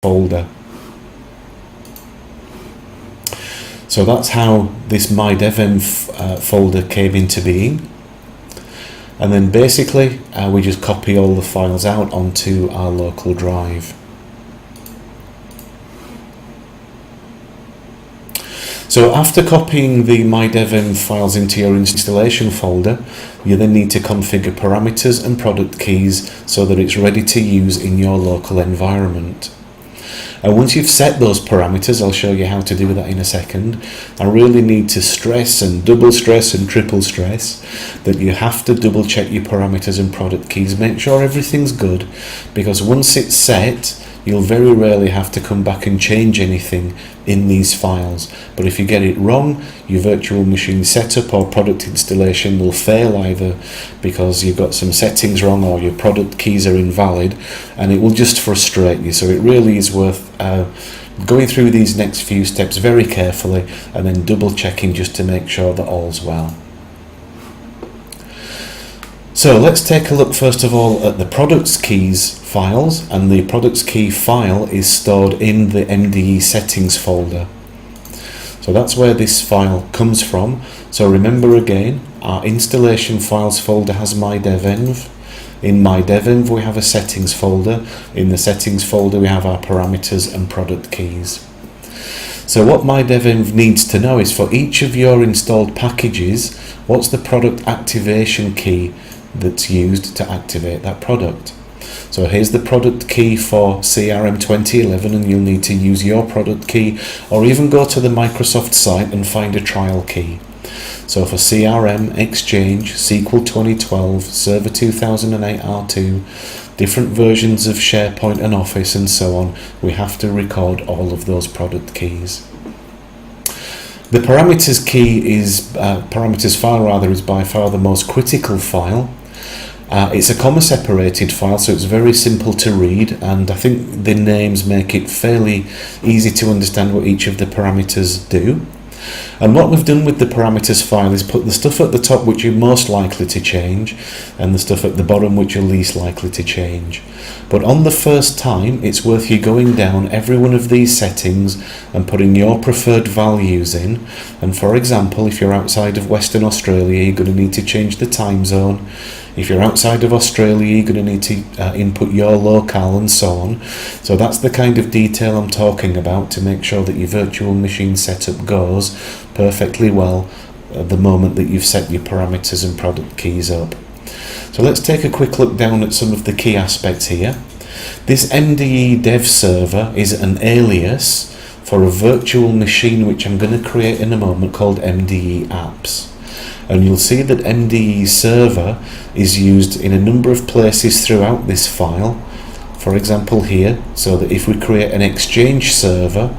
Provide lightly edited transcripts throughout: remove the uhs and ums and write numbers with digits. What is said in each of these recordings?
folder. So that's how this Mi-DevEnv folder came into being. And then basically we just copy all the files out onto our local drive. So after copying the Mi-DevEnv files into your installation folder, you then need to configure parameters and product keys so that it's ready to use in your local environment. And once you've set those parameters, I'll show you how to do that in a second, I really need to stress and double stress and triple stress that you have to double check your parameters and product keys. Make sure everything's good, because once it's set, you'll very rarely have to come back and change anything in these files. But if you get it wrong, your virtual machine setup or product installation will fail, either because you've got some settings wrong or your product keys are invalid, and it will just frustrate you. So it really is worth going through these next few steps very carefully and then double checking just to make sure that all's well. So let's take a look first of all at the products keys files, and the products key file is stored in the MDE settings folder. So that's where this file comes from. So remember again, our installation files folder has Mi-DevEnv. In Mi-DevEnv we have a settings folder. In the settings folder we have our parameters and product keys. So what Mi-DevEnv needs to know is for each of your installed packages, what's the product activation key that's used to activate that product. So here's the product key for CRM 2011, and you'll need to use your product key or even go to the Microsoft site and find a trial key. So for CRM, Exchange, SQL 2012, Server 2008 R2, different versions of SharePoint and Office and so on, we have to record all of those product keys. The parameters key is, parameters file rather, is by far the most critical file. It's a comma separated file, so it's very simple to read, and I think the names make it fairly easy to understand what each of the parameters do. And what we've done with the parameters file is put the stuff at the top which you're most likely to change and the stuff at the bottom which you're least likely to change. But on the first time, it's worth you going down every one of these settings and putting your preferred values in. And for example, if you're outside of Western Australia, you're going to need to change the time zone. If you're outside of Australia, you're going to need to input your locale and so on. So that's the kind of detail I'm talking about to make sure that your virtual machine setup goes perfectly well at the moment that you've set your parameters and product keys up. So let's take a quick look down at some of the key aspects here. This MDE dev server is an alias for a virtual machine which I'm going to create in a moment called MDE apps. And you'll see that MDE server is used in a number of places throughout this file. For example here, so that if we create an Exchange server,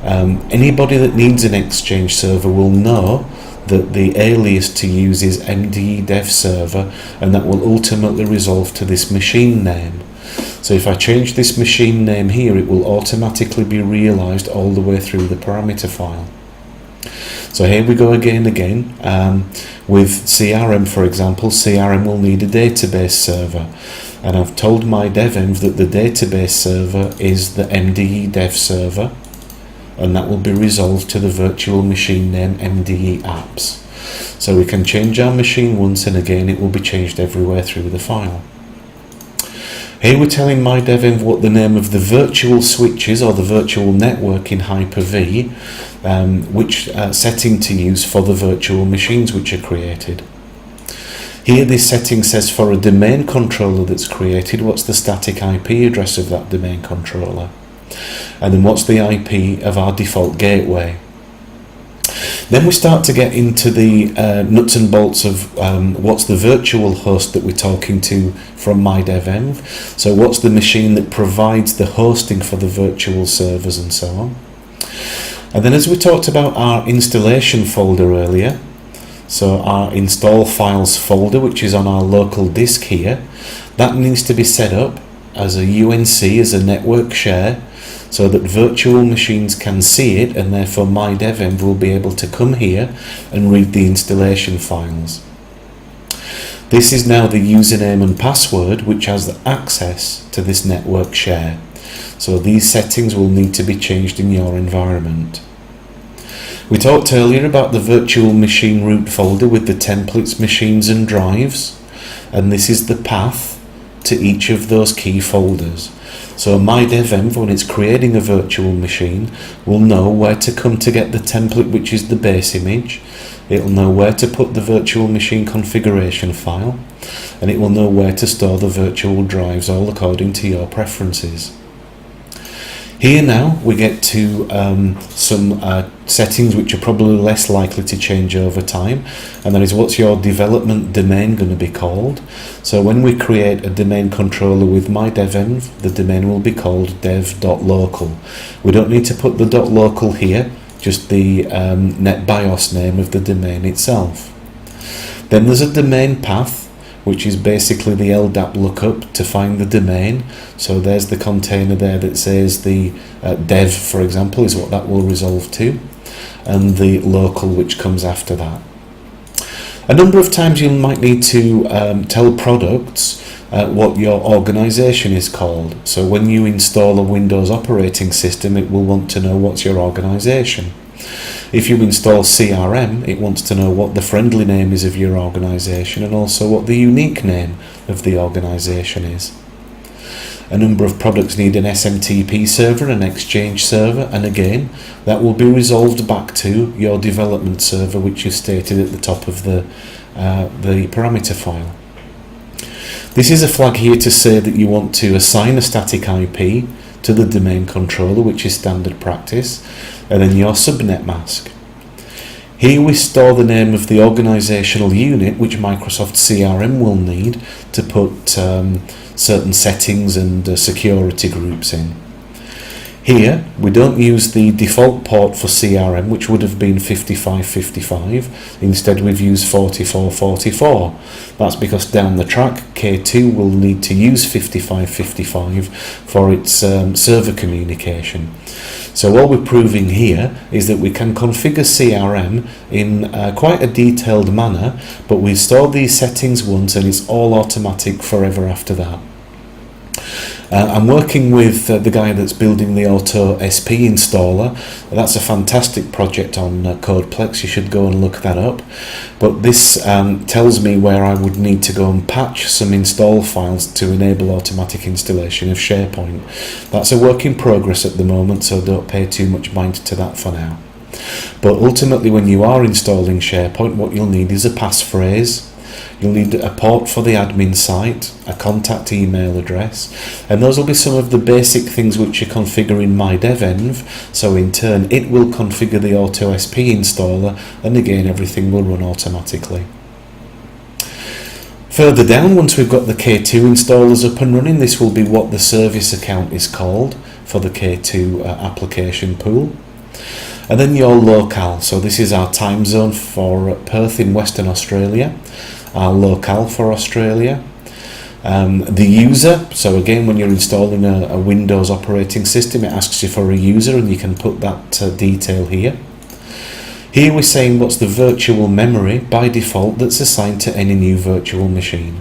anybody that needs an Exchange server will know that the alias to use is MDE dev server, and that will ultimately resolve to this machine name. So if I change this machine name here, it will automatically be realized all the way through the parameter file. So here we go again. With CRM, for example, CRM will need a database server, and I've told Mi-DevEnv that the database server is the MDE dev server, and that will be resolved to the virtual machine name MDE apps. So we can change our machine once, and again it will be changed everywhere through the file. Here we're telling Mi-DevEnv what the name of the virtual switch is, or the virtual network in Hyper-V, which setting to use for the virtual machines which are created. Here this setting says for a domain controller that's created, what's the static IP address of that domain controller, and then what's the IP of our default gateway. Then we start to get into the nuts and bolts of what's the virtual host that we're talking to from Mi-DevEnv. So what's the machine that provides the hosting for the virtual servers and so on. And then, as we talked about our installation folder earlier, so our install files folder, which is on our local disk here, that needs to be set up as a UNC, as a network share, so that virtual machines can see it, and therefore Mi-DevEnv will be able to come here and read the installation files. This is now the username and password which has access to this network share. So these settings will need to be changed in your environment. We talked earlier about the virtual machine root folder with the templates, machines and drives, and this is the path to each of those key folders. So Mi-DevEnv, when it's creating a virtual machine, will know where to come to get the template, which is the base image. It'll know where to put the virtual machine configuration file, and it will know where to store the virtual drives, all according to your preferences. Here now we get to some settings which are probably less likely to change over time, and that is what's your development domain going to be called. So when we create a domain controller with Mi-DevEnv, the domain will be called dev.local. We don't need to put the .local here, just the NetBIOS name of the domain itself. Then there's a domain path, which is basically the LDAP lookup to find the domain. So there's the container there that says the dev, for example, is what that will resolve to, and the local which comes after that. A number of times you might need to tell products what your organization is called. So when you install a Windows operating system, it will want to know what's your organization. If you install CRM, it wants to know what the friendly name is of your organization and also what the unique name of the organization is. A number of products need an SMTP server, an Exchange server, and again, that will be resolved back to your development server, which is stated at the top of the parameter file. This is a flag here to say that you want to assign a static IP to the domain controller, which is standard practice, and then your subnet mask. Here we store the name of the organizational unit which Microsoft CRM will need to put certain settings and security groups in. Here we don't use the default port for CRM, which would have been 5555. Instead we've used 4444. That's because down the track K2 will need to use 5555 for its server communication. So what we're proving here is that we can configure CRM in quite a detailed manner, but we store these settings once and it's all automatic forever after that. I'm working with the guy that's building the Auto SP installer. That's a fantastic project on Codeplex. You should go and look that up. But this tells me where I would need to go and patch some install files to enable automatic installation of SharePoint. That's a work in progress at the moment, so don't pay too much mind to that for now. But ultimately, when you are installing SharePoint, what you'll need is a passphrase. You'll need a port for the admin site, a contact email address, and those will be some of the basic things which you configure in Mi-DevEnv, so in turn it will configure the Auto SP installer, and again everything will run automatically. Further down, once we've got the K2 installers up and running, this will be what the service account is called for the K2 application pool. And then your locale, so this is our time zone for Perth in Western Australia. Our locale for Australia, the user, so again when you're installing a Windows operating system it asks you for a user and you can put that detail here. Here we're saying what's the virtual memory by default that's assigned to any new virtual machine.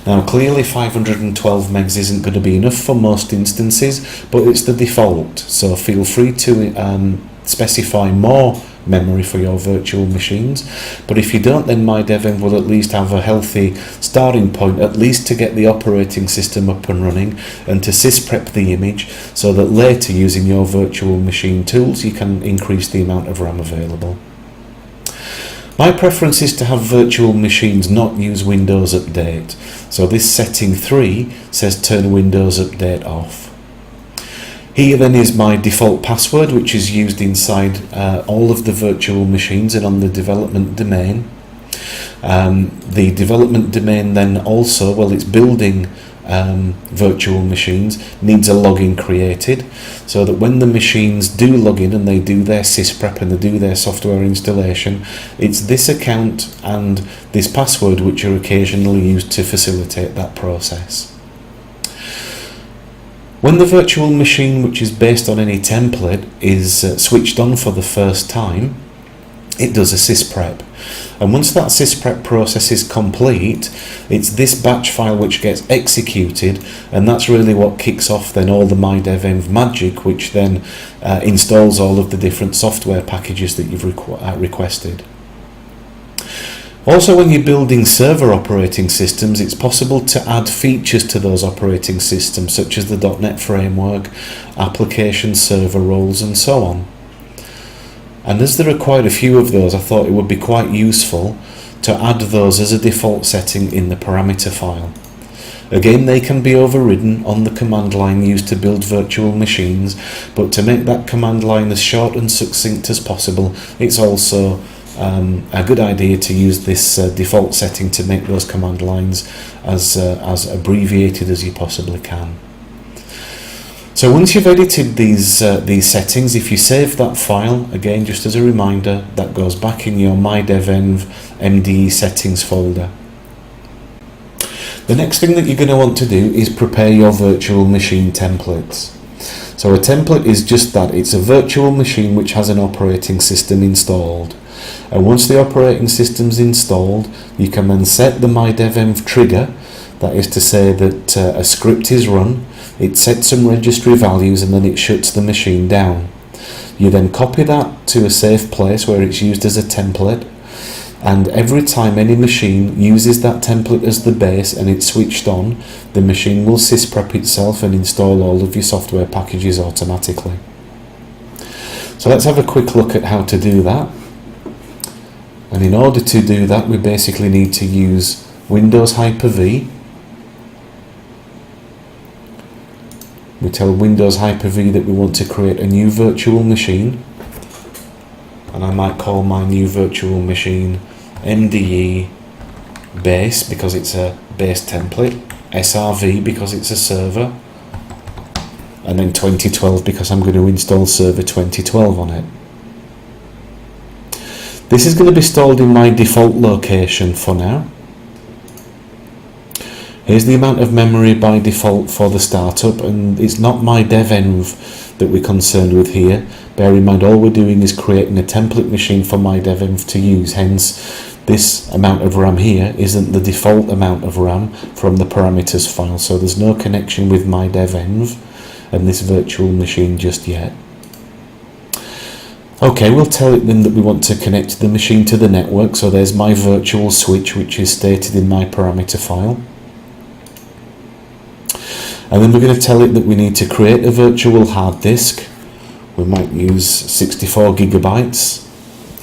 Now clearly 512 megs isn't going to be enough for most instances, but it's the default, so feel free to specify more memory for your virtual machines. But if you don't, then Mi-DevEnv will at least have a healthy starting point, at least to get the operating system up and running and to sysprep the image, so that later using your virtual machine tools you can increase the amount of RAM available. My preference is to have virtual machines not use Windows Update, so this setting 3 says turn Windows Update off. Here then is my default password, which is used inside all of the virtual machines and on the development domain. The development domain then also, well, it's building virtual machines, needs a login created, so that when the machines do log in and they do their sysprep and they do their software installation, it's this account and this password which are occasionally used to facilitate that process. When the virtual machine, which is based on any template, is switched on for the first time, it does a sysprep. And once that sysprep process is complete, it's this batch file which gets executed, and that's really what kicks off then all the Mi-DevEnv magic, which then installs all of the different software packages that you've requested. Also, when you're building server operating systems, it's possible to add features to those operating systems, such as the .NET framework, application server roles, and so on. And as there are quite a few of those, I thought it would be quite useful to add those as a default setting in the parameter file. Again, they can be overridden on the command line used to build virtual machines, but to make that command line as short and succinct as possible, it's also a good idea to use this default setting to make those command lines as abbreviated as you possibly can. So once you've edited these settings, if you save that file, again just as a reminder, that goes back in your Mi-DevEnv MDE settings folder. The next thing that you're going to want to do is prepare your virtual machine templates. So a template is just that, it's a virtual machine which has an operating system installed. And once the operating system's installed, you can then set the Mi-DevEnv trigger, that is to say that a script is run, it sets some registry values, and then it shuts the machine down. You then copy that to a safe place where it's used as a template, and every time any machine uses that template as the base and it's switched on, the machine will sysprep itself and install all of your software packages automatically. So let's have a quick look at how to do that. And in order to do that, we basically need to use Windows Hyper-V. We tell Windows Hyper-V that we want to create a new virtual machine, and I might call my new virtual machine MDE base because it's a base template, SRV because it's a server, and then 2012 because I'm going to install Server 2012 on it. This is going to be stored in my default location for now. Here's the amount of memory by default for the startup, and it's not Mi-DevEnv that we're concerned with here. Bear in mind, all we're doing is creating a template machine for Mi-DevEnv to use, hence this amount of RAM here isn't the default amount of RAM from the parameters file, so there's no connection with Mi-DevEnv and this virtual machine just yet. Okay, we'll tell it then that we want to connect the machine to the network, so there's my virtual switch which is stated in my parameter file. And then we're going to tell it that we need to create a virtual hard disk. We might use 64 gigabytes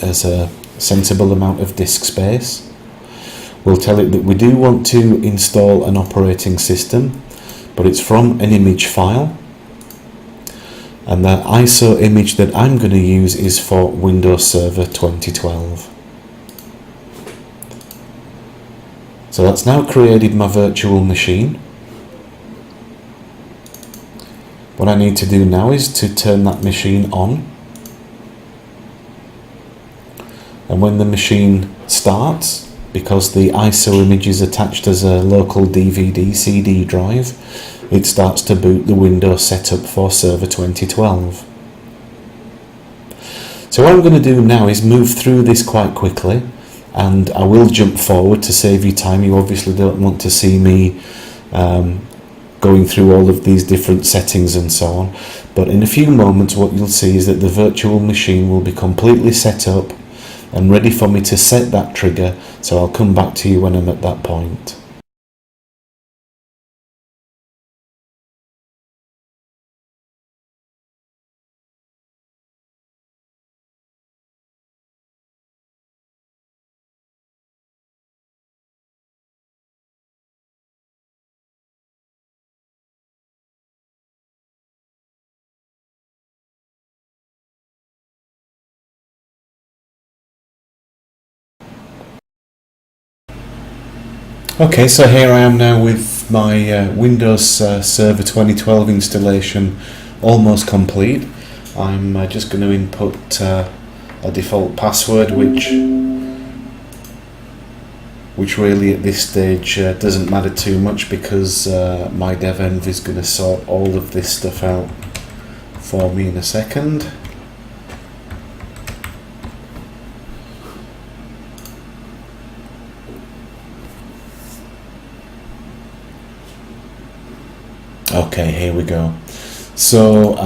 as a sensible amount of disk space. We'll tell it that we do want to install an operating system, but it's from an image file. And the ISO image that I'm going to use is for Windows Server 2012. So that's now created my virtual machine. What I need to do now is to turn that machine on. And when the machine starts, because the ISO image is attached as a local DVD CD drive, it starts to boot the Windows setup for Server 2012. So what I'm going to do now is move through this quite quickly, and I will jump forward to save you time. You obviously don't want to see me going through all of these different settings and so on, but in a few moments what you'll see is that the virtual machine will be completely set up and ready for me to set that trigger, so I'll come back to you when I'm at that point. Okay, so here I am now with my Windows Server 2012 installation almost complete. I'm just going to input a default password which really at this stage doesn't matter too much, because Mi-DevEnv is going to sort all of this stuff out for me in a second. Okay, here we go. So